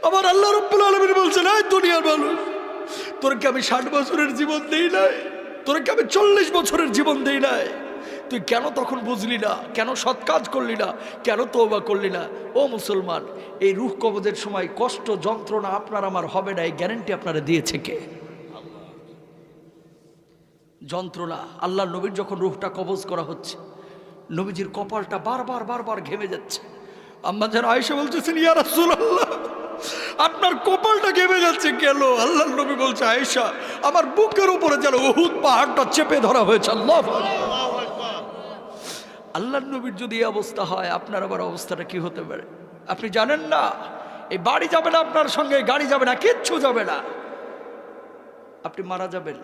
আমার আল্লাহ রাব্বুল আলামিন বলছেন, এই দুনিয়ার মানুষ, তোরকে আমি 60 বছরের জীবন দেই নাই, তোরকে আমি 40 বছরের জীবন দেই নাই, তুই কেন তখন বুঝলি না? কেন সৎ কাজ করলি না? কেন তওবা করলি না? ও মুসলমান, এই রূহ কবজের সময় কষ্ট যন্ত্রণা আপনার আমার হবে না, এই গ্যারান্টি আপনারা দিয়েছে কে? যন্ত্রণা, আল্লাহ নবীর যখন রূহটা কবজ করা হচ্ছে, নবীজির কপালটা বারবার বারবার ঘেমে যাচ্ছে। আম্মা যেন আয়েশা বলতেছেন, ইয়া রাসূলুল্লাহ, আপনার কপালটা ঘেমে যাচ্ছে কেন? আল্লাহ নবী বলছে, আয়েশা, আমার বুকের উপরে যেন উহুদ পাহাড়টা চেপে ধরা হয়েছে। আল্লাহু আকবার। আল্লাহ নবীর যদি এই অবস্থা হয়, আপনার আবার অবস্থাটা কি হতে পারে আপনি জানেন না? এই বাড়ি যাবে না, আপনার সঙ্গে গাড়ি যাবে না, কিচ্ছু যাবে না, আপনি মারা যাবেন।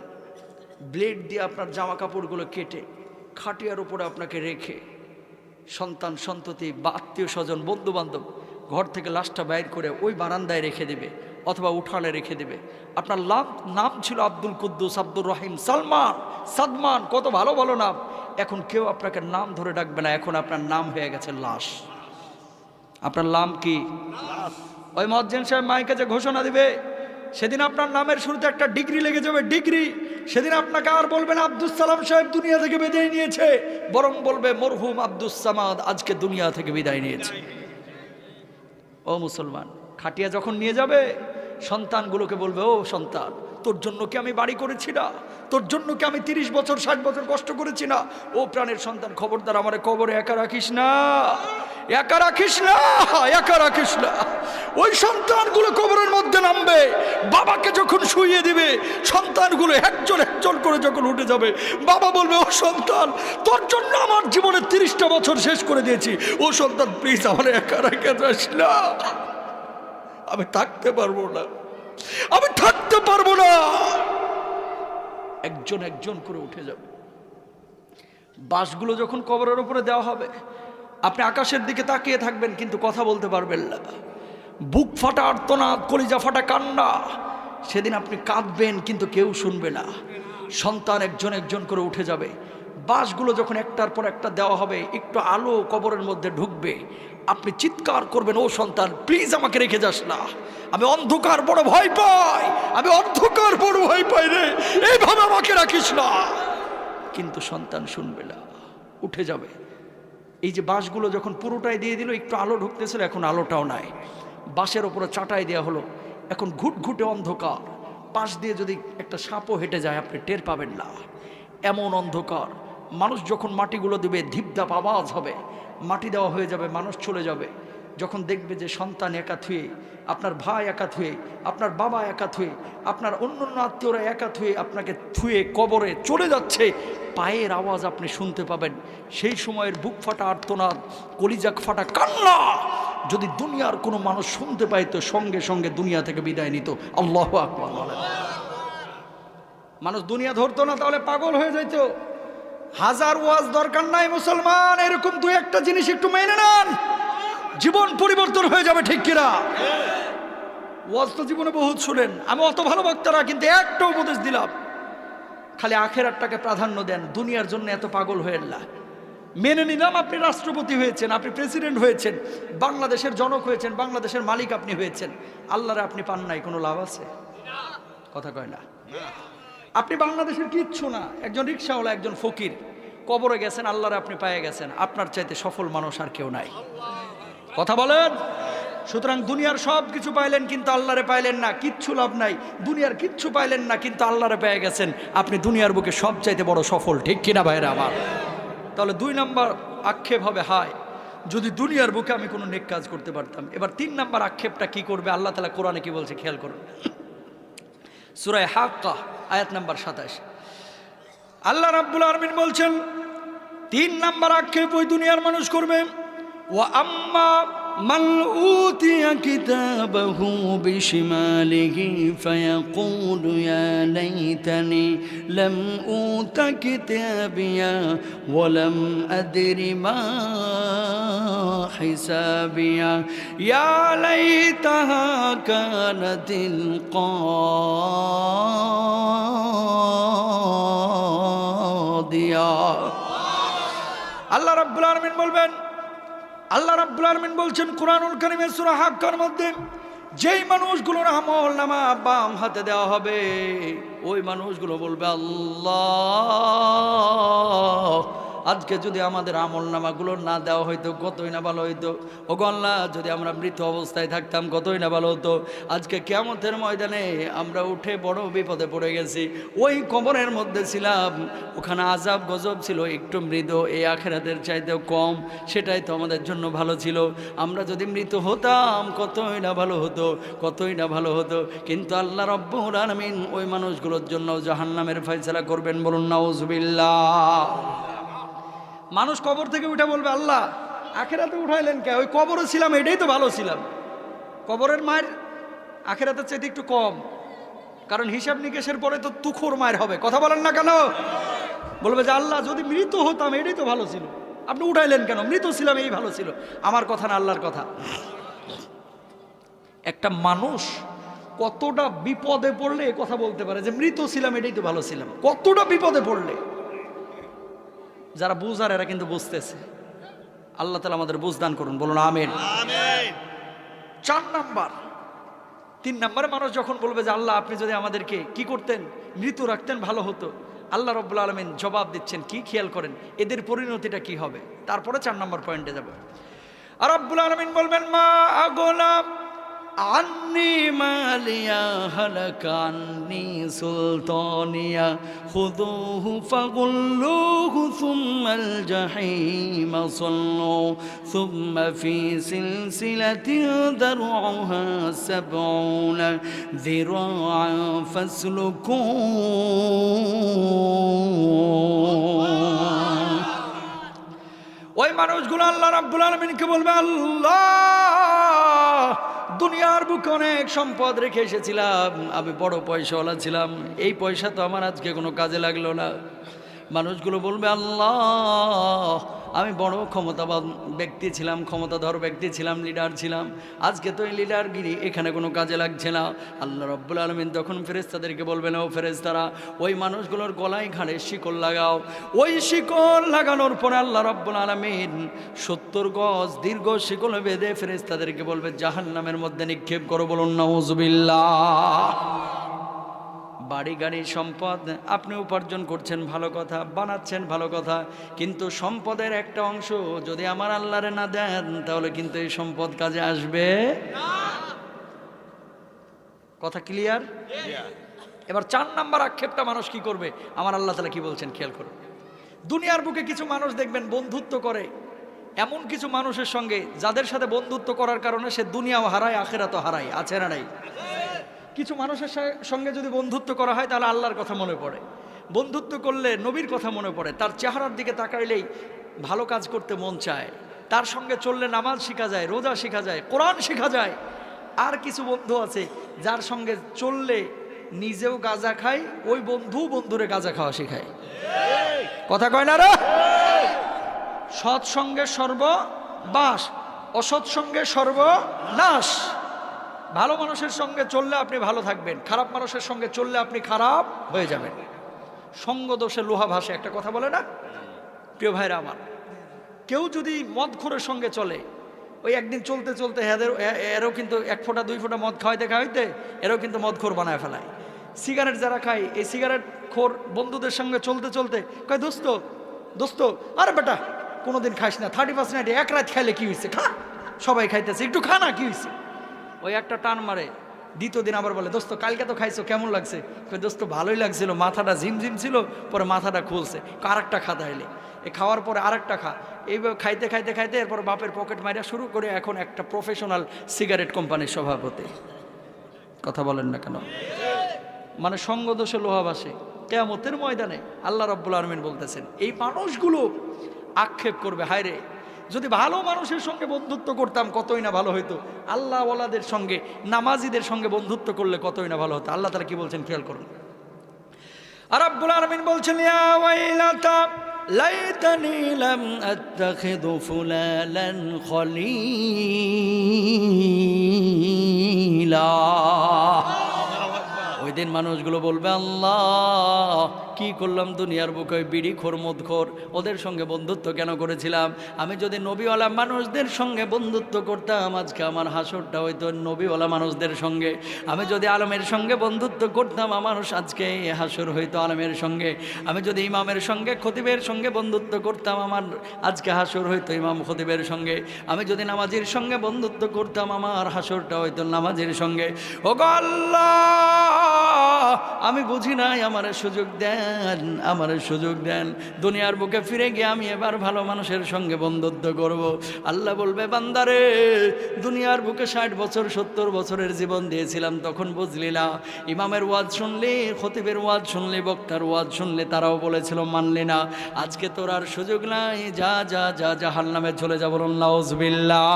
ব্লেড দিয়ে আপনার জামা কাপড়গুলো কেটে খাটিয়ার উপরে আপনাকে রেখে সন্তান সন্ততি বা আত্মীয় স্বজন বন্ধু বান্ধব ঘর থেকে লাশটা বাইর করে ওই বারান্দায় রেখে দেবে অথবা উঠানে রেখে দেবে। আপনার নাম ছিল আব্দুল কুদ্দুস, আব্দুর রহিম, সালমান, সাদমান, কত ভালো ভালো নাম। এখন কেউ আপনাকে নাম ধরে ডাকবে না, এখন আপনার নাম হয়ে গেছে লাশ। আপনার নাম কি? ওই মুয়াজ্জিন সাহেব মাইকে যে ঘোষণা দিবে, সেদিন আপনার নামের শুরুতে একটা ডিগ্রি লেগে যাবে, ডিগ্রি। সেদিন আপনাকে আর বলবে না আব্দুস সালাম সাহেব দুনিয়া থেকে বিদায় নিয়েছে, বরং বলবে মরহুম আব্দুস সামাদ আজকে দুনিয়া থেকে বিদায় নিয়েছে। ও মুসলমান, খাটিয়া যখন নিয়ে যাবে, সন্তানগুলোকে বলবে, ও সন্তান, তোর জন্য কি আমি বাড়ি করেছি না? তোর জন্য কি আমি 30 বছর 60 বছর কষ্ট করেছি না? ও প্রাণের সন্তান, খবরদার আমারে কবরে একা রাখিস না, একা রাখিস না, একা রাখিস না। ওই সন্তানগুলো কবরের মধ্যে নামবে, বাবাকে যখন শুইয়ে দিবে, সন্তানগুলো একজন একজন করে যখন উঠে যাবে, বাবা বলবে, ও সন্তান, তোর জন্য আমার জীবনের 30টা বছর শেষ করে দিয়েছি, ও সন্তান প্লিজ আমার একা রেখে যাস না, আমি থাকতে পারবো না, আমি থাকতে পারবো না। একজন একজন করে উঠে যাবে। বাঁশগুলো যখন কবরের উপরে দেওয়া হবে, আপনি আকাশের দিকে তাকিয়ে থাকবেন কিন্তু কথা বলতে পারবেন না। বুক ফাটা আর্তনাদ, কলিজা ফাটা কান্না, সেদিন আপনি কাঁদবেন কিন্তু কেউ শুনবে না। সন্তান একজন একজন করে উঠে যাবে। বাঁশগুলো যখন একটার পর একটা দেওয়া হবে, একটু আলো কবরের মধ্যে ঢুকবে, আপনি চিৎকার করবেন, ও সন্তান প্লিজ আমাকে রেখে যাস না, আমি অন্ধকার বড় ভয় পাই, আমি অন্ধকার বড় ভয় পাই রে, এইভাবে আমাকে রাখিস না। কিন্তু সন্তান শুনবে না, উঠে যাবে। এই যে বাঁশগুলো যখন পুরোটাই দিয়ে দিল, একটু আলো ঢুকতেছিল, এখন আলোটাও নাই। বাঁশের ওপরে চাটাই দেওয়া হলো, এখন ঘুটঘুটে অন্ধকার। পাশ দিয়ে যদি একটা সাপও হেঁটে যায় আপনি টের পাবেন না, এমন অন্ধকার। মানুষ যখন মাটিগুলো দেবে, ধিপধাপ আওয়াজ হবে, মাটি দেওয়া হয়ে যাবে, মানুষ চলে যাবে। যখন দেখবে যে সন্তান একা থুয়ে, আপনার ভাই একা থুয়ে, আপনার বাবা একা থুয়ে, আপনার অন্য আত্মীয়রা একা থুয়ে আপনাকে থুয়ে কবরে চলে যাচ্ছে, পায়ের আওয়াজ আপনি শুনতে পাবেন। সেই সময়ের বুক ফাটা আর্তনাদ, কলিজাক ফাটা কান্না যদি দুনিয়ার কোনো মানুষ শুনতে পাইতো, সঙ্গে সঙ্গে দুনিয়া থেকে বিদায় নিত। আল্লাহু আকবার। মানুষ দুনিয়া ধরতো না, তাহলে পাগল হয়ে যেত। হাজার ওয়াজ দরকার নাই মুসলমান, এরকম দুই একটা জিনিস একটু মেনে নেন, জীবন পরিবর্তন হয়ে যাবে, ঠিক কিনা? ওয়াজ তো জীবনে বহুত শুনেন, আমি অত ভালো বক্তা না, কিন্তু একটা উপদেশ দিলাম, খালি আখেরাতটাকে প্রাধান্য দেন, দুনিয়ার জন্য এত পাগল হয়েন না। মেনে নিলাম আপনি রাষ্ট্রপতি হয়েছেন, আপনি প্রেসিডেন্ট হয়েছেন, বাংলাদেশের জনক হয়েছেন, বাংলাদেশের মালিক আপনি হয়েছেন, আল্লাহরে আপনি পান নাই, কোনো লাভ আছে? কথা কয় না। আপনি বাংলাদেশের কিচ্ছু না, একজন রিক্সাওয়ালা, একজন ফকির, কবরে গেছেন, আল্লাহরে আপনি পেয়ে গেছেন। আপনার চাইতে সফল মানুষ আর কেউ নাই, কথা বলেন। সুতরাং দুনিয়ার সব কিছু পাইলেন কিন্তু আল্লাহরে পাইলেন না, কিচ্ছু লাভ নাই। দুনিয়ার কিচ্ছু পাইলেন না কিন্তু আল্লাহরে পেয়ে গেছেন, আপনি দুনিয়ার বুকে সব চাইতে বড় সফল, ঠিক কিনা ভাইরা আমার? তাহলে 2 নম্বর আক্ষেপ হবে, হায় যদি দুনিয়ার বুকে আমি কোনো নেক কাজ করতে পারতাম। এবার 3 নম্বর আক্ষেপটা কি করবে? আল্লাহ তাআলা কোরআনে কি বলছে খেয়াল করুন। সূরা হাক্কা আয়াত নাম্বার 27, আল্লাহ রাব্বুল আলামিন বলছেন 3 নম্বর আক্ষেপ ওই দুনিয়ার মানুষ করবে। ওয়া আম্মা মান উতিয়া কিতাবাহু বিশিমালিহি ফায়াকুলু ইয়া লাইতানি লাম উতা কিতাবিয়া ওয়া লাম আদরি মা হিসাবিয়া ইয়া লাইতাহা কানাতিল কাদিয়া। আল্লাহ রাব্বুল আলামিন বলবেন, আল্লাহ রাব্বুল আলামিন বলছেন কোরআনুল কারীমের সূরা হাক্কার মধ্যে, যেই মানুষগুলোর আমল নামা বাম হাতে দেওয়া হবে ওই মানুষগুলো বলবে আল্লাহ আজকে যদি আমাদের আমল নামাগুলো না দেওয়া হইতো কতই না ভালো হইতো। ও আল্লাহ যদি আমরা মৃত অবস্থায় থাকতাম কতই না ভালো হতো। আজকে কিয়ামতের ময়দানে আমরা উঠে বড় বিপদে পড়ে গেছি। ওই কবরের মধ্যে ছিলাম, ওখানে আযাব গজব ছিল একটু মৃদু, এই আখিরাতের চাইতেও কম, সেটাই তো আমাদের জন্য ভালো ছিল। আমরা যদি মৃত হতাম কতই না ভালো হতো, কতই না ভালো হতো। কিন্তু আল্লাহ রাব্বুল আলামিন ওই মানুষগুলোর জন্য জাহান্নামের ফয়সালা করবেন। বলুন নাউজুবিল্লাহ। মানুষ কবর থেকে উঠে বলবে আল্লাহ আখেরাতে উঠাইলেন কে? ওই কবরে ছিলাম, এটাই তো ভালো ছিলাম। কবরের মায়ের আখেরাতের চাইতে একটু কম, কারণ হিসাব নিকেশের পরে তো তুখোর মায়ের হবে। কথা বলেন না কেন? বলবে যে আল্লাহ যদি মৃত হতাম এটাই তো ভালো ছিল, আপনি উঠাইলেন কেন? মৃত ছিলাম এই ভালো ছিল। আমার কথা না আল্লাহর কথা। একটা মানুষ কতটা বিপদে পড়লে এ কথা বলতে পারে যে মৃত ছিলাম এটাই তো ভালো ছিলাম? কতটা বিপদে পড়লে। যারা বুঝার এরা কিন্তু বুঝতেছে। আল্লাহ তাআলা আমাদের বুঝ দান করুন। বলুন আমিন। 4 নাম্বার, 3 নম্বরে মানুষ যখন বলবে যে আল্লাহ আপনি যদি আমাদেরকে কি করতেন, মৃত রাখতেন ভালো হতো, আল্লাহ রাব্বুল আলামিন জবাব দিচ্ছেন কি? খেয়াল করেন এদের পরিণতিটা কি হবে। তারপরে 4 নম্বর পয়েন্টে যাব। আর রাব্বুল আলামিন বলবেন মা আগলা আন্নি মালিয়া হালাকা আন্নি সুলতানিয়া খুযুহু ফাগুল্লুহু সুম্মাল জাহিমা সাল্লু সুম্মা ফি সিলসিলাতিন দারউহা 70 যিরাআন ফাসলুকু। ওই মানুষগুলো আল্লাহ রাব্বুল আলামিনকে বলবে আল্লাহ দুনিয়ার বুকে অনেক সম্পদ রেখে এসেছিলাম, আমি বড় পয়সাওয়ালা ছিলাম, এই পয়সা তো আমার আজকে কোনো কাজে লাগলো না। মানুষগুলো বলবে আল্লাহ আমি বড় ক্ষমতাবান ব্যক্তি ছিলাম, ক্ষমতাধর ব্যক্তি ছিলাম, লিডার ছিলাম, আজকে তো এই লিডারগিরি এখানে কোনো কাজে লাগছে না। আল্লাহ রাব্বুল আলামিন তখন ফেরেশতাদেরকে বলবেন ও ফেরেশতারা ওই মানুষগুলোর গলায় ঘাড়ে শিকল লাগাও। ওই শিকল লাগানোর পরে আল্লাহ রাব্বুল আলামিন 70 গজ দীর্ঘ শিকল বেঁধে ফেরেশতাদেরকে বলবে জাহান্নামের মধ্যে নিক্ষেপ করো। বলুন নাউজুবিল্লাহ। বাড়ি গাড়ি সম্পদ আপনি উপার্জন করছেন ভালো কথা, বানাচ্ছেন ভালো কথা, কিন্তু সম্পদের একটা অংশ যদি আমার আল্লাহরে না দেন তাহলে কিন্তু এই সম্পদ কাজে আসবে না। কথা ক্লিয়ার? এবার 4 নাম্বার আক্ষেপটা মানুষ কি করবে, আমার আল্লাহ তাআলা কি বলছেন খেয়াল করুন। দুনিয়ার বুকে কিছু মানুষ দেখবেন বন্ধুত্ব করে এমন কিছু মানুষের সঙ্গে যাদের সাথে বন্ধুত্ব করার কারণে সে দুনিয়াও হারায় আখিরাতও হারায়। আছে না নাই? কিছু মানুষের সঙ্গে যদি বন্ধুত্ব করা হয় তাহলে আল্লাহর কথা মনে পড়ে, বন্ধুত্ব করলে নবীর কথা মনে পড়ে, তার চেহারার দিকে তাকাইলেই ভালো কাজ করতে মন চায়, তার সঙ্গে চললে নামাজ শেখা যায়, রোজা শেখা যায়, কোরআন শেখা যায়। আর কিছু বন্ধু আছে যার সঙ্গে চললে নিজেও গাঁজা খায়, ওই বন্ধু বন্ধুরে গাঁজা খাওয়া শেখায়। কথা কয় না রে? সৎসঙ্গে সর্ববাস, অসৎ সঙ্গে সর্বনাশ। ভালো মানুষের সঙ্গে চললে আপনি ভালো থাকবেন, খারাপ মানুষের সঙ্গে চললে আপনি খারাপ হয়ে যাবেন। সঙ্গ দোষে লোহা ভাসে, একটা কথা বলে না? প্রিয় ভাইরা আমার, কেউ যদি মদখোরের সঙ্গে চলে, ওই একদিন চলতে চলতে এরও কিন্তু 1 ফোঁটা 2 ফোঁটা মদ খাওয়াইতে এরও কিন্তু মদখোর বানায় ফেলায়। সিগারেট যারা খায়, এই সিগারেট খোর বন্ধুদের সঙ্গে চলতে চলতে কয় দোস্ত আরে বেটা কোনোদিন খাইস না, 31 নাইটে 1 রাত খাইলে কি হয়েছে, খা, সবাই খাইতেছে, একটু খা না, কি হয়েছে? ওই একটা টান মারে, দ্বিতীয় দিন আবার বলে দোস্ত কালকে তো খাইছো, কেমন লাগছে? দোস্ত ভালোই লাগছিল, মাথাটা ঝিমঝিম ছিল, পরে মাথাটা খুলছে, আরেকটা খা তাইলে। এ খাওয়ার পরে আরেকটা খা, এইভাবে খাইতে খাইতে খাইতে এরপর বাপের পকেট মারা শুরু করে এখন একটা প্রফেশনাল সিগারেট কোম্পানির সভাপতি। কথা বলেন না কেন? মানে সঙ্গ দোষে লোহা ভাসে। কিয়ামতের ময়দানে আল্লাহ রাব্বুল আলামিন বলতেছেন এই মানুষগুলো আক্ষেপ করবে, হায় রে যদি ভালো মানুষের সঙ্গে বন্ধুত্ব করতাম কতই না ভালো হইতো, আল্লাহ ওয়ালাদের সঙ্গে নামাজিদের সঙ্গে বন্ধুত্ব করলে কতই না ভালো হতো। আল্লাহ তাআলা কি বলছেন খেয়াল করুন। আর রাব্বুল আলামিন বলছেন ইয়া ওয়াইলাতা লাইতানি লাম আত্তাখিযু ফুলালান খলিলা। ওই দিন দিন মানুষগুলো বলবে, আল্লাহ কি করলাম দুনিয়ার বুকে, বিড়িখোর মদখোর ওদের সঙ্গে বন্ধুত্ব কেন করেছিলাম? আমি যদি নবীওয়ালা মানুষদের সঙ্গে বন্ধুত্ব করতাম আজকে আমার হাসরটা হইতো নবীওয়ালা মানুষদের সঙ্গে। আমি যদি আলমের সঙ্গে বন্ধুত্ব করতাম আমার আজকে হাসর হইতো আলমের সঙ্গে। আমি যদি ইমামের সঙ্গে খতিবের সঙ্গে বন্ধুত্ব করতাম আমার আজকে হাসর হইতো ইমাম খতিবের সঙ্গে। আমি যদি নামাজির সঙ্গে বন্ধুত্ব করতাম আমার হাসরটা হইতো নামাজির সঙ্গে। ও আল্লাহ আমি বুঝি নাই, আমার সুযোগ দেন, আমার সুযোগ দেন। দুনিয়ার বুকে ফিরে গিয়ে আমি এবার ভালো মানুষের সঙ্গে বন্ধুত্ব করব। আল্লাহ বলবে, বান্দারে দুনিয়ার বুকে 60 বছর 70 বছরের জীবন দিয়েছিলাম, তখন বুঝলি না। ইমামের ওয়াজ শুনলি, খতিবের ওয়াজ শুনলি, বক্তার ওয়াজ শুনলি, তারাও বলেছিল মানলি না। আজকে তোর আর সুযোগ নাই, যা যা যা জাহান্নামে চলে যাব। নাউজুবিল্লাহ।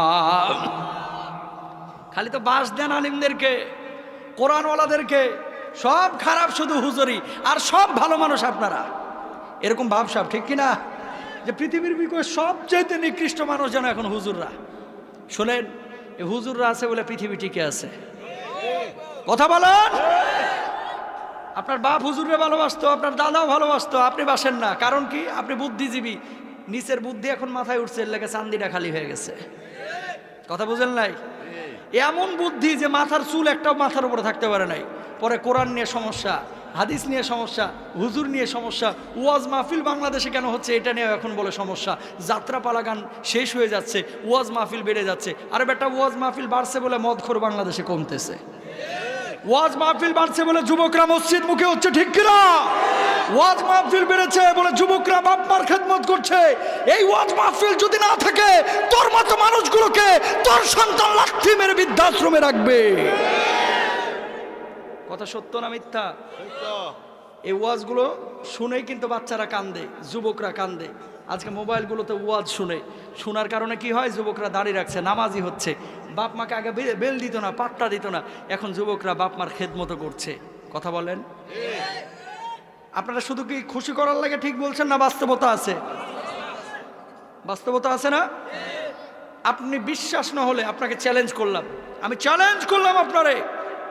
খালি তো বাস দেন আলিমদেরকে, কোরআনওয়ালাদেরকে, সব খারাপ শুধু হুজুরি, আর সব ভালো মানুষ আপনারা। এরকম ভাবসাব ঠিক কিনা? যে পৃথিবীর বিকয়ে সবচেয়ে নিকৃষ্ট মানুষ যেন এখন হুজুররা। শোনেন, এই হুজুররা আছে বলে পৃথিবী টিকে আছে। কথা বলেন। আপনার বাপ হুজুরে ভালোবাসতো, আপনার দাদাও ভালোবাসতো, আপনি বাসেন না। কারণ কি? আপনি বুদ্ধিজীবী, নিচের বুদ্ধি এখন মাথায় উঠছে, এর লেগে চান্দিটা খালি হয়ে গেছে। কথা বুঝেন নাই? এমন বুদ্ধি যে মাথার চুল একটাও মাথার উপরে থাকতে পারে নাই। পরে কোরআন নিয়ে সমস্যা, হাদিস নিয়ে সমস্যা, হুজুর নিয়ে সমস্যা, ওয়াজ মাহফিল বাংলাদেশে কেন হচ্ছে এটা নিয়ে এখন বলে সমস্যা। যাত্রাপালা গান শেষ হয়ে যাচ্ছে, ওয়াজ মাহফিল বেড়ে যাচ্ছে। আরে বেটা, ওয়াজ মাহফিল বাড়ছে বলে মদখোর বাংলাদেশে কমতেছে। ওয়াজ মাহফিল বাড়ছে বলে যুবকরা মসজিদ মুখে হচ্ছে, ঠিক কিনা? ওয়াজ মাহফিল বেড়েছে বলে যুবকরা বাপ মার খেদমত করছে। এই ওয়াজ মাহফিল যদি না থাকে, তোর মতো মানুষগুলোকে তোর সন্তান লাথি মেরে বৃদ্ধাশ্রমে রাখবে। কথা সত্য না মিথ্যা? এই ওয়াজগুলো শুনেই কিন্তু বাচ্চারা কান্দে, যুবকরা কান্দে। আজকে মোবাইলগুলোতে ওয়াজ শুনে, শোনার কারণে কি হয়? যুবকরা দাঁড়িয়ে রাখছে, নামাজি হচ্ছে। বাপ মাকে আগে বেল দিত না, পাট্টা দিত না, এখন যুবকরা বাপ মার খেদমতো করছে। কথা বলেন। আপনারা শুধু কি খুশি করার লাগে ঠিক বলছেন না বাস্তবতা আছে? বাস্তবতা আছে না? আপনি বিশ্বাস না হলে আপনাকে চ্যালেঞ্জ করলাম, আমি চ্যালেঞ্জ করলাম আপনারে,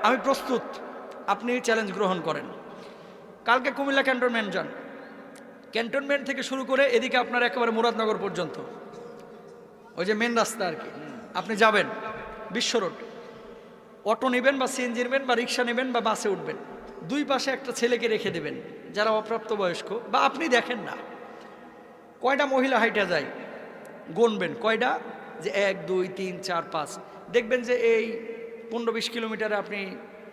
আমি প্রস্তুত, আপনি চ্যালেঞ্জ গ্রহণ করেন। কালকে কুমিল্লা ক্যান্টনমেন্ট যান, ক্যান্টনমেন্ট থেকে শুরু করে এদিকে আপনার একেবারে মুরাদনগর পর্যন্ত, ওই যে মেন রাস্তা আর কি, আপনি যাবেন বিশ্ব রোড, অটো নেবেন বা সিএনজি নেবেন বা রিক্সা নেবেন বা বাসে উঠবেন, দুই পাশে একটা ছেলেকে রেখে দেবেন যারা অপ্রাপ্তবয়স্ক, বা আপনি দেখেন না কয়টা মহিলা হাইটা যায়, গুনবেন কয়টা, যে 1 2 3 4 5, দেখবেন যে এই 15-20 কিলোমিটারে আপনি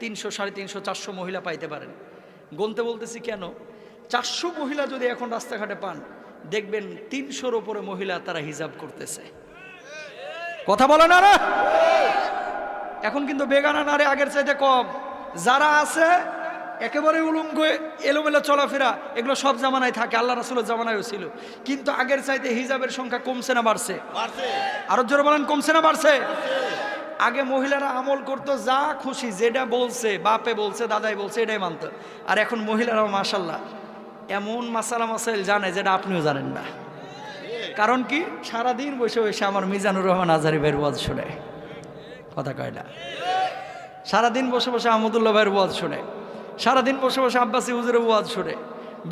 300 350 400 মহিলা পাইতে পারেন। গুনতে বলতেছি কেন? 400 মহিলা যদি এখন রাস্তাঘাটে পান, দেখবেন 300-র উপরে মহিলা তারা হিজাব করতেছে। কথা বলে না? এখন কিন্তু বেগানা নারী আগের চাইতে কম। যারা আছে একেবারে উলঙ্গ এলোমেলো চলাফেরা, এগুলো সব জামানায় থাকে, আল্লাহ রাসূলের জামানায়ও ছিল। কিন্তু আগের চাইতে হিজাবের সংখ্যা কমছে না বাড়ছে? আরো জোরে বলেন, কমছে না বাড়ছে? আগে মহিলারা আমল করতো যা খুশি, যেটা বলছে, বাপে বলছে, দাদাই বলছে, এটাই মানত। আর এখন মহিলারাও মাশাল্লাহ এমন মাসালা মাসাইল জানে যেটা আপনিও জানেন না। কারণ কি? সারাদিন বসে বসে আমার মিজানুর রহমান আজহারি ভাইয়ের ওয়াজ শুনে। কথা কয় না? সারাদিন বসে বসে আহমদুল্লাহ ভাইয়ের ওয়াজ শুনে, সারাদিন বসে বসে আব্বাসী হুজুরের ওয়াজ শুনে,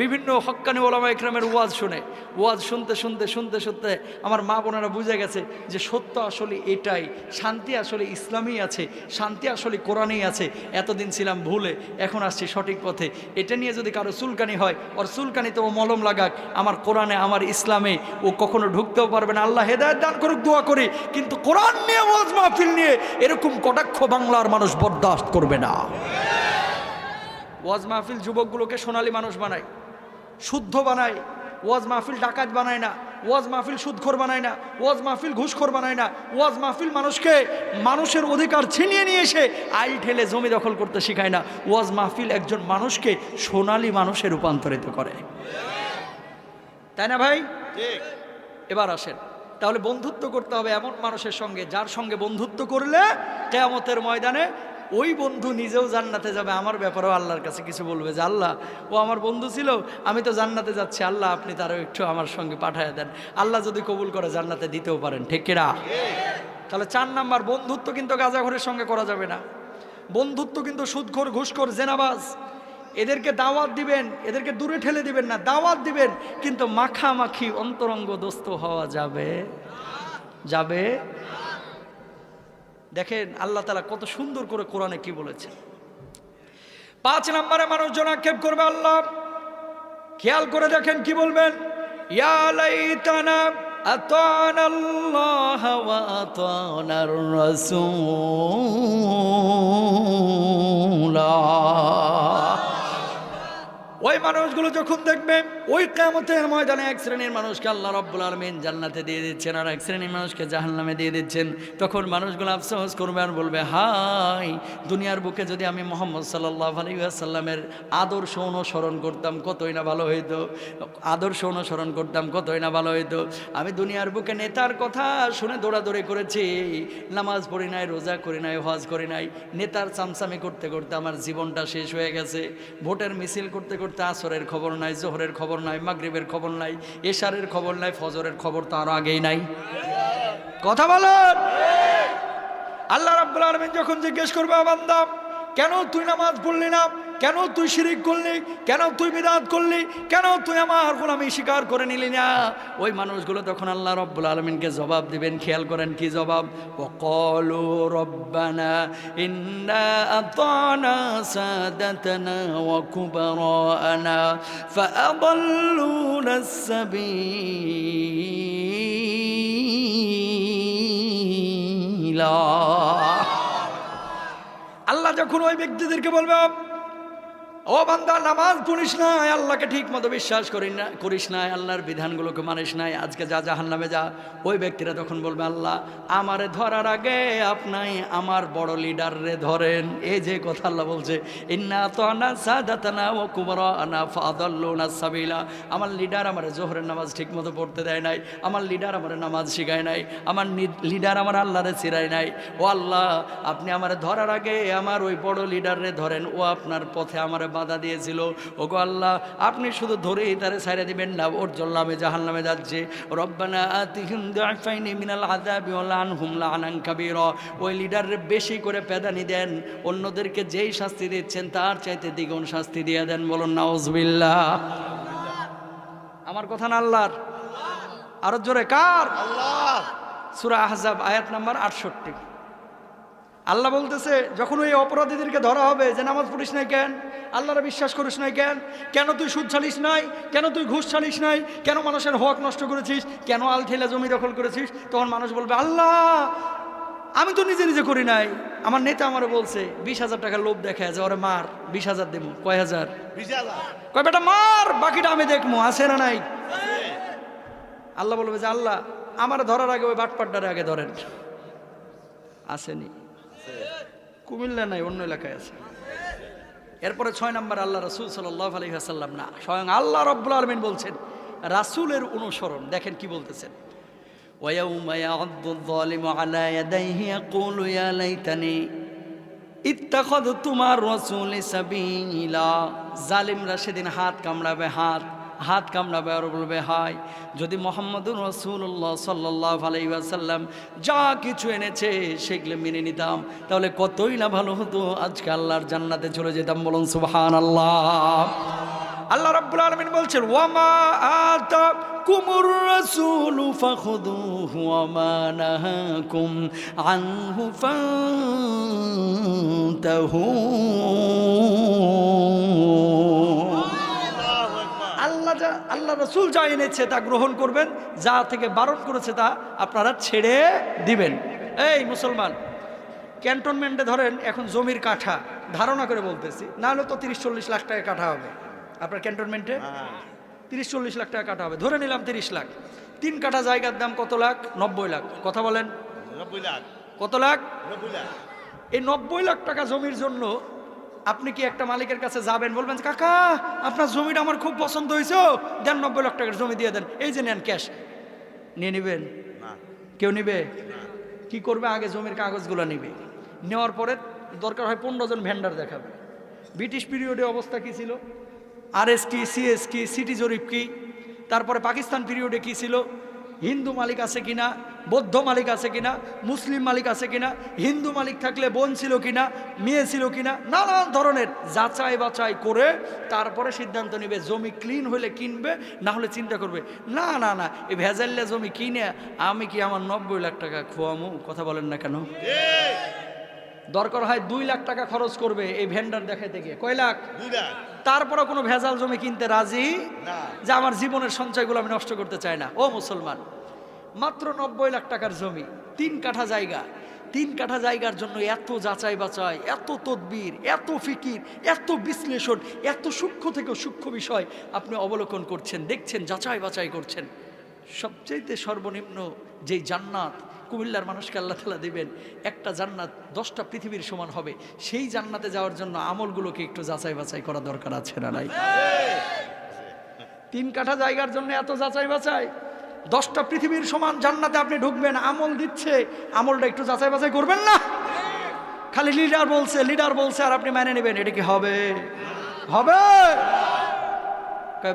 বিভিন্ন হক্কানি ওলামা ইকরামের ওয়াজ শুনে। ওয়াজ শুনতে শুনতে শুনতে শুনতে আমার মা বোনেরা বুঝে গেছে যে সত্য আসলে এটাই, শান্তি আসলে ইসলামই আছে, শান্তি আসলে কোরআনেই আছে। এতদিন ছিলাম ভুলে, এখন আসছি সঠিক পথে। এটা নিয়ে যদি কারো চুলকানি হয়, ওর চুলকানিতে ও মলম লাগাক, আমার কোরআনে আমার ইসলামে ও কখনো ঢুকতেও পারবে না। আল্লাহ হেদায়েত দান করুক, দোয়া করি। কিন্তু কোরআন নিয়ে ওয়াজ মাহফিল নিয়ে এরকম কটাক্ষ বাংলার মানুষ বরদাস্ত করবে না। ওয়াজ মাহফিল যুবকগুলোকে সোনালী মানুষ বানায়, শুদ্ধ বানায়। ওয়াজ মাহফিল ডাকাত বানায় না, ওয়াজ মাহফিল সুদখোর বানায় না, ওয়াজ মাহফিল ঘুষখোর বানায় না। ওয়াজ মাহফিল মানুষকে মানুষের অধিকার ছিনিয়ে নিয়ে এসে আইল ঠেলে জমি দখল করতে শেখায় না। ওয়াজ মাহফিল একজন মানুষকে সোনালী মানুষে রূপান্তরিত করে, তাই না ভাই? এবার আসেন, তাহলে বন্ধুত্ব করতে হবে এমন মানুষের সঙ্গে যার সঙ্গে বন্ধুত্ব করলে কিয়ামতের ময়দানে ওই বন্ধু নিজেও জান্নাতে যাবে। আমার ব্যাপারেও আল্লাহর কাছে কিছু বলবে যে আল্লাহ, ও আমার বন্ধু ছিল, আমি তো জান্নাতে যাচ্ছি, আল্লাহ আপনি তারও একটু আমার সঙ্গে পাঠায় দেন। আল্লাহ যদি কবুল করে জান্নাতে দিতেও পারেন, ঠিক কিনা? তাহলে 4 নাম্বার, বন্ধুত্ব কিন্তু গাঁজাখোরের সঙ্গে করা যাবে না। বন্ধুত্ব কিন্তু সুদখোর, ঘুষখোর, জেনাবাজ। এদেরকে দাওয়াত দিবেন, এদেরকে দূরে ঠেলে দিবেন না, দাওয়াত দিবেন, কিন্তু মাখামাখি অন্তরঙ্গ দোস্ত হওয়া যাবে যাবে। দেখেন আল্লাহ তাআলা কত সুন্দর করে কোরআনে কি বলেছে। 5 নম্বরে মানুষজন আক্ষেপ করবে আল্লাহ, খেয়াল করে দেখেন কি বলবেন, ইয়া লাইতানা আতানাল্লাহ ওয়া আতানার রাসূলা। ওই মানুষগুলো যখন দেখবে ওই কিয়ামতের ময়দানে এক শ্রেণীর মানুষকে আল্লাহ রাব্বুল আলামিন জান্নাতে দিয়ে দিচ্ছেন আর এক শ্রেণীর মানুষকে জাহান্নামে দিয়ে দিচ্ছেন, তখন মানুষগুলো আফসোস করবে আর বলবে, হায় দুনিয়ার বুকে যদি আমি মুহাম্মদ সাল্লাল্লাহু আলাইহি ওয়াসাল্লামের আদর্শ অনুসরণ করতাম কতই না ভালো হইতো, আদর্শ অনুসরণ করতাম কতই না ভালো হইতো। আমি দুনিয়ার বুকে নেতার কথা শুনে দৌড়াদৌড়ি করেছি, নামাজ পড়ি নাই, রোজা করি নাই, হজ করি নাই, নেতার চামচামি করতে করতে আমার জীবনটা শেষ হয়ে গেছে। ভোটের মিছিল করতে করতে আসরের খবর নাই, জোহরের খবর নাই, মাগরিবের খবর নাই, এশারের খবর নাই, ফজরের খবর তো আরো আগেই নাই। কথা বলেন। আল্লাহ রাব্বুল আলামিন যখন জিজ্ঞেস করবে, বান্দা কেন তুই নামাজ পড়লি না, কেন তুই শিরিক করলি, কেন তুই বিদআত করলি, কেন তুই আমার গোলামি স্বীকার করে নিলি না, ওই মানুষগুলো তখন আল্লাহ রাব্বুল আলামিনকে জবাব দিবেন। খেয়াল করেন কি জবাব, ওয়াকালু রব্বানা ইন্না আতানা সাদাতানা ওয়া কুবারানা ফাআদাল্লুনা সাবিলা। আল্লাহ যখন ওই ব্যক্তিদেরকে বলবে, ও বান্দা নামাজ পড়িস নাই, আল্লাহকে ঠিক মতো বিশ্বাস করিস নাই, আল্লাহর বিধানগুলোকে মানিস নাই, আজকে যা জাহান্নামে যা, ওই ব্যক্তিরা তখন বলবে, আল্লাহ আমারে ধরার আগে আপনি আমার বড় লিডার রে ধরেন। এই যে কথা আল্লাহ বলছে, ইন্না আতানা সাদাতানা ওয়া কুবরানা ফাআদাল্লুনা সাবিলা। আমার লিডার আমার জোহরের নামাজ ঠিক মতো পড়তে দেয় নাই, আমার লিডার আমার নামাজ শিখায় নাই, আমার লিডার আমার আল্লাহরে চিরায় নাই। ও আল্লাহ আপনি আমার ধরার আগে আমার ওই বড় লিডার রে ধরেন, ও আপনার পথে আমার বাধা দিয়েছিল। ওগো আল্লাহ আপনি শুধু ধরেই তারে ছাইড়া দিবেন না, ওর জন্য আমি জাহান্নামে যাচ্ছে। রব্বানা আতিহিম দুআফাইনি মিনাল আযাবি ওয়া লানহুম লানান কাবীরা। ওই লিডারের বেশি করে পেদানি দেন, অন্যদেরকে যেই শাস্তি দিচ্ছেন তার চাইতে দ্বিগুণ শাস্তি দিয়ে দেন। বলুন নাউজুবিল্লাহ। আমার কথা না আল্লাহর? আরো জোরে কার? আল্লাহ। সূরা আহজাব আয়াত নাম্বার 68। আল্লাহ বলতেছে যখন ওই অপরাধীদেরকে ধরা হবে যে নামাজ পড়িস নাই কেন, আল্লাহরে বিশ্বাস করিস নাই কেন, কেন তুই সুদ ছাড়িস নাই, কেন তুই ঘুষ ছাড়িস নাই, কেন মানুষের হক নষ্ট করেছিস, কেন আলঠেলা জমি দখল করেছিস, তখন মানুষ বলবে, আল্লাহ আমি তো নিজে নিজে করি নাই, আমার নেতা আমারে বলছে 20,000 টাকা লোভ দেখা যে ওরে মার, 20,000 দেবো। কয় হাজার? 20,000। কয় বেটা মার, বাকিটা আমি দেখবো আছে না নাই। আল্লাহ বলবে যে আল্লাহ আমার ধরার আগে ওই বাটপাড্ডারে আগে ধরেন। আসেনি? কুমিল্লা নাই, অন্য এলাকায় আছে। এরপরে 6 নম্বর আল্লাহ রাসূল সাল্লাল্লাহু আলাইহি ওয়াসাল্লাম না, স্বয়ং আল্লাহ রাব্বুল আলামিন বলছেন রাসূলের অনুসরণ। দেখেন কি বলতেছেন, ওয়ায়াউমা ইয়া'আদ্দু যালিমু আলা ইয়াদাইহি ইয়াকুলু ইয়া লাইতানি ইত্তাখাযতু মা'আর রাসূলি সাবিলা। জালিমরা সেদিন হাত কামড়াবে, হাত কামড়াবে আর বলবে, হায় যদি মুহাম্মদুর রাসূলুল্লাহ সাল্লাল্লাহু আলাইহি ওয়াসাল্লাম যা কিছু এনেছে সেগুলো মেনে নিতাম, তাহলে কতই না ভালো হতো, আজকে আল্লাহর জান্নাতে চলে যেতাম। বলুন সুবহানাল্লাহ। আল্লাহ রাব্বুল আলামিন বলছেন, ওয়ামা আতাকুমুর রাসূলু ফাখুযুহু ওয়ামা নাহাকুম আনহু ফান্তাহু। আল্লাহ রাসূল যা এনেছে তা গ্রহণ করবেন, যা থেকে বারণ করেছে তা আপনারা ছেড়ে দিবেন। এই মুসলমান, ক্যান্টনমেন্টে ধরেন এখন জমির কাঠা, ধারণা করে বলতেছি, না হলে তো 30-40 লাখ টাকা কাঠা হবে আপনার ক্যান্টনমেন্টে। 30-40 লাখ টাকা কাঠা হবে, ধরে নিলাম 30 লাখ। 3 কাঠা জায়গার দাম কত লাখ? 90 লাখ। কথা বলেন, 90 লাখ। কত লাখ? 90 লাখ। এই 90 লাখ টাকা জমির জন্য আপনি কি একটা মালিকের কাছে যাবেন, বলবেন কাকা আপনার জমিটা আমার খুব পছন্দ হয়েছে, দেন 90 লাখ টাকার জমি দিয়ে দেন, এই যে নেন ক্যাশ, নিয়ে নেবেন? কেউ নিবে? কি করবে, আগে জমির কাগজগুলো নিবে, নেওয়ার পরে দরকার হয় 15 জন ভেন্ডার দেখাবে। ব্রিটিশ পিরিয়ডে অবস্থা কি ছিল, RS কি, CS কি, সিটি জরিপ কি, তারপরে পাকিস্তান পিরিয়ডে কি ছিল, হিন্দু মালিক আছে কিনা, বৌদ্ধ মালিক আছে কিনা, মুসলিম মালিক আছে কিনা, হিন্দু মালিক থাকলে বোন ছিল কিনা, মেয়ে ছিল কিনা, নানান ধরনের যাচাই বাছাই করে তারপরে সিদ্ধান্ত নেবে। জমি ক্লিন হলে কিনবে, না হলে চিন্তা করবে না না না এই ভেজাল্লা জমি কিনে আমি কি আমার 90 লাখ টাকা খোয়ামু? কথা বলেন না কেন? দরকার হয় 2 লাখ টাকা খরচ করবে এই ভেন্ডার দেখাইতে গিয়ে। কয় লাখ? 2 লাখ। তারপরে কোনো ভেজাল জমি কিনতে রাজি না, যে আমার জীবনের সঞ্চয়গুলো আমি নষ্ট করতে চাই না। ও মুসলমান, মাত্র 90 লাখ টাকার জমি, 3 কাঠা জায়গা। 3 কাঠা জায়গার জন্য এত যাচাই বাছাই, এত তদবির, এত ফিকির, এত বিশ্লেষণ, এত সূক্ষ্ম থেকে সূক্ষ্ম বিষয় আপনি অবলোকন করছেন, দেখছেন, যাচাই বাছাই করছেন। সবচাইতে সর্বনিম্ন যেই জান্নাত কুমিল্লার মানুষকে আল্লাহ তাআলা দিবেন, একটা জান্নাত 10টা পৃথিবীর সমান হবে। সেই জান্নাতে যাওয়ার জন্য আমলগুলোকে একটু যাচাই বাছাই করা দরকার আছে না নাই? 3 কাঠা জায়গার জন্য এত যাচাই বাছাই, 10টা পৃথিবীর সমান জান্নাতে আপনি ঢুকবেন, আমল দিচ্ছে, আমলটা একটু যাচাই বাছাই করবেন না? খালি লিডার বলছে আর আপনি মেনে নেবেন, এটা কি হবে? হবে?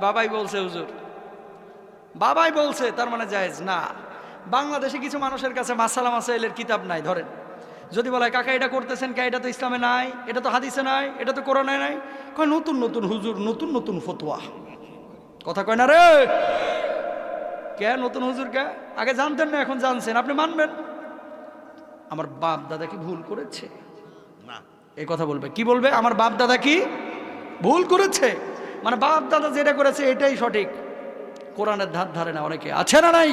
বাবাই বলছে হুজুর, বাবাই বলছে তার মানে জায়েজ না। বাংলাদেশে কিছু মানুষের কাছে মাসালা মাসাইলের কিতাব নাই। ধরেন যদি বলে কাকা এটা করতেছেন কে, এটা তো ইসলামে নাই, এটা তো হাদিসে নাই, এটা তো কোরআনে নাই। কয় নতুন নতুন হুজুর, নতুন নতুন ফতোয়া। কথা কয় না রে? কে নতুন হুজুর কে? আগে জানতেন না, এখন জানছেন, আপনি মানবেন। আমার বাপ দাদা কি ভুল করেছে? না। এই কথা বলবে, কি বলবে? আমার বাপ দাদা কি ভুল করেছে? মানে বাপ দাদা যেটা করেছে এটাই সঠিক। কোরআনের ধার ধারে না অনেকে, আছে না নাই?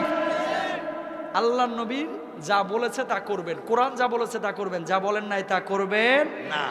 আল্লাহর নবী যা বলেছে তা করবেন, কোরআন যা বলেছে তা করবেন, যা বলেন নাই তা করবেন না।